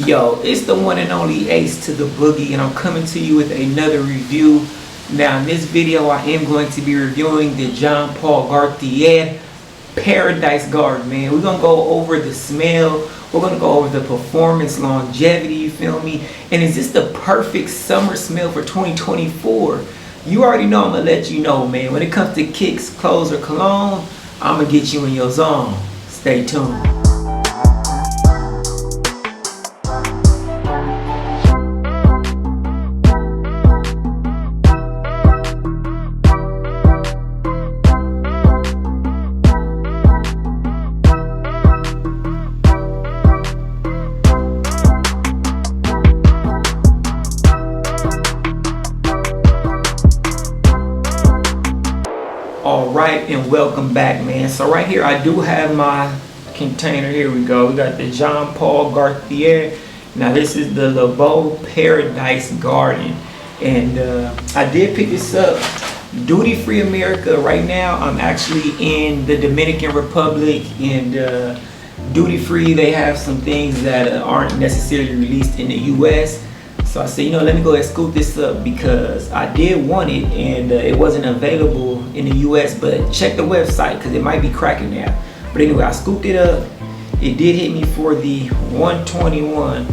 Yo, it's the one and only Ace to the Boogie, and I'm coming to you with another review. Now, in this video, I am going to be reviewing the Jean Paul Gaultier Paradise Garden, man. We're going to go over the smell. We're going to go over the performance, longevity, you feel me? And is this the perfect summer smell for 2024? You already know I'm going to let you know, man. When it comes to kicks, clothes, or cologne, I'm going to get you in your zone. Stay tuned. Alright, and welcome back, man. So right here I do have my container. Here we go. We got the Jean Paul Gaultier. Now this is the Le Beau Paradise Garden, and I did pick this up duty free America. Right now I'm actually in the Dominican Republic, and duty free they have some things that aren't necessarily released in the US. So I said, you know, let me go ahead and scoop this up because I did want it, and it wasn't available in the US, but check the website because it might be cracking now. But anyway, I scooped it up. It did hit me for the 121.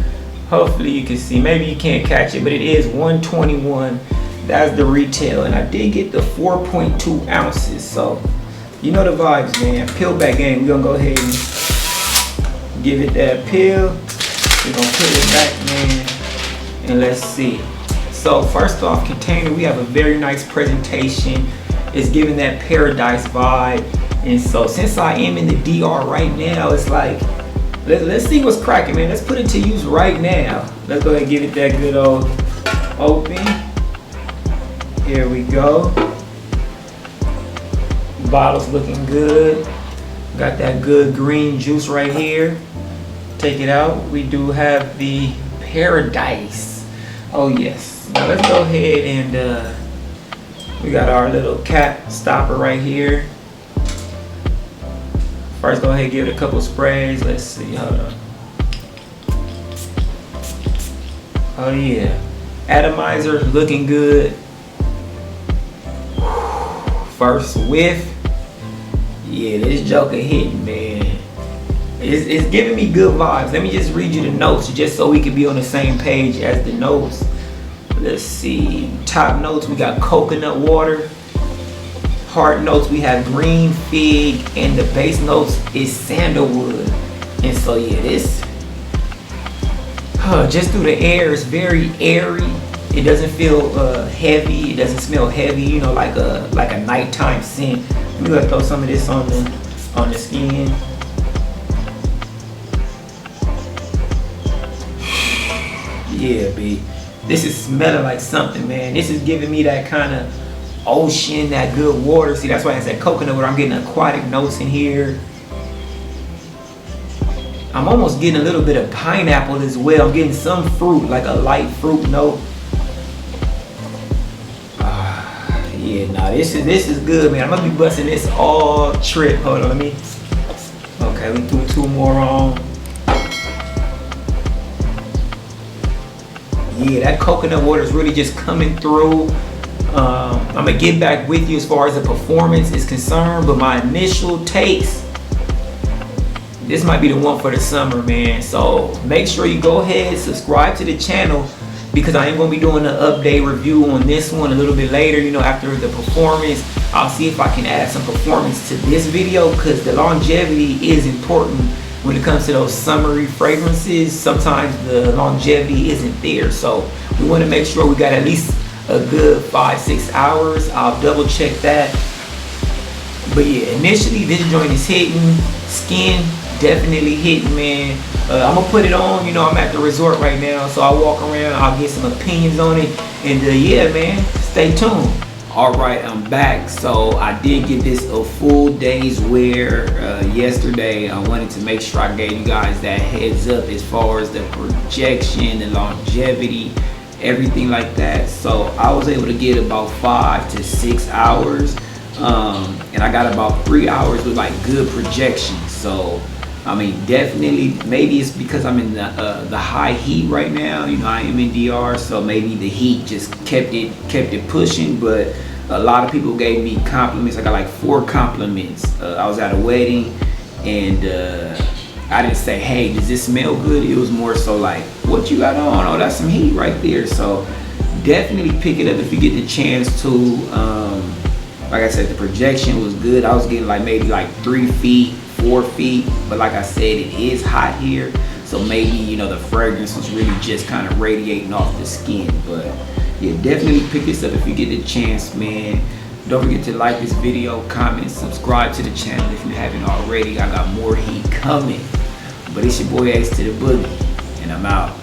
Hopefully you can see, maybe you can't catch it, but it is 121. That's the retail, and I did get the 4.2 ounces. So you know the vibes, man. Peel back game. We're gonna go ahead and give it that peel. We're gonna put it back, man. And let's see. So first off, container, we have a very nice presentation. It's giving that paradise vibe. And so since I am in the DR right now, it's like, let's see what's cracking, man. Let's put it to use right now. Let's go ahead and give it that good old open. Here we go. Bottle's looking good. Got that good green juice right here. Take it out. We do have the paradise. Oh yes. Now let's go ahead and we got our little cap stopper right here. First, go ahead and give it a couple sprays. Let's see. Hold on. Oh yeah. Atomizer looking good. First whiff. Yeah, this joker hitting, man. It's giving me good vibes. Let me just read you the notes just so we can be on the same page as the notes. Let's see. Top notes, we got coconut water. Heart notes, we have green fig. And the base notes is sandalwood. And so yeah, this just through the air, it's very airy. It doesn't feel heavy. It doesn't smell heavy, you know, like a nighttime scent. We're gonna throw some of this on the skin. Yeah, B. This is smelling like something, man. This is giving me that kind of ocean, that good water. See, that's why I said coconut water. I'm getting aquatic notes in here. I'm almost getting a little bit of pineapple as well. I'm getting some fruit, like a light fruit note. Yeah, nah, this is good, man. I'm gonna be busting this all trip. Hold on, let me. Okay, we threw two more on. Yeah, that coconut water is really just coming through. I'm gonna get back with you as far as the performance is concerned, but my initial takes, this might be the one for the summer, man. So make sure you go ahead, subscribe to the channel, because I am gonna be doing an update review on this one a little bit later, you know, after the performance. I'll see if I can add some performance to this video, because the longevity is important. When it comes to those summery fragrances, sometimes the longevity isn't there. So we want to make sure we got at least a good 5-6 hours. I'll double check that. But yeah, initially this joint is hitting. Skin definitely hitting, man. I'm gonna put it on, you know, I'm at the resort right now, so I'll walk around, I'll get some opinions on it, and yeah, man, stay tuned. Alright, I'm back. So I did get this a full day's wear yesterday. I wanted to make sure I gave you guys that heads up as far as the projection, the longevity, everything like that. So I was able to get about 5 to 6 hours, and I got about 3 hours with like good projection. So I mean, definitely, maybe it's because I'm in the high heat right now. You know, I am in DR, so maybe the heat just kept it pushing. But a lot of people gave me compliments. I got like 4 compliments. I was at a wedding, and I didn't say, "Hey, does this smell good?" It was more so like, "What you got on? Oh, that's some heat right there." So definitely pick it up if you get the chance to. Like I said, the projection was good. I was getting like maybe like 3 feet. 4 feet, but like I said, it is hot here, so maybe, you know, the fragrance was really just kind of radiating off the skin. But yeah, definitely pick this up if you get the chance, man. Don't forget to like this video, comment, subscribe to the channel if you haven't already. I got more heat coming. But it's your boy Ace to the Boogie, and I'm out.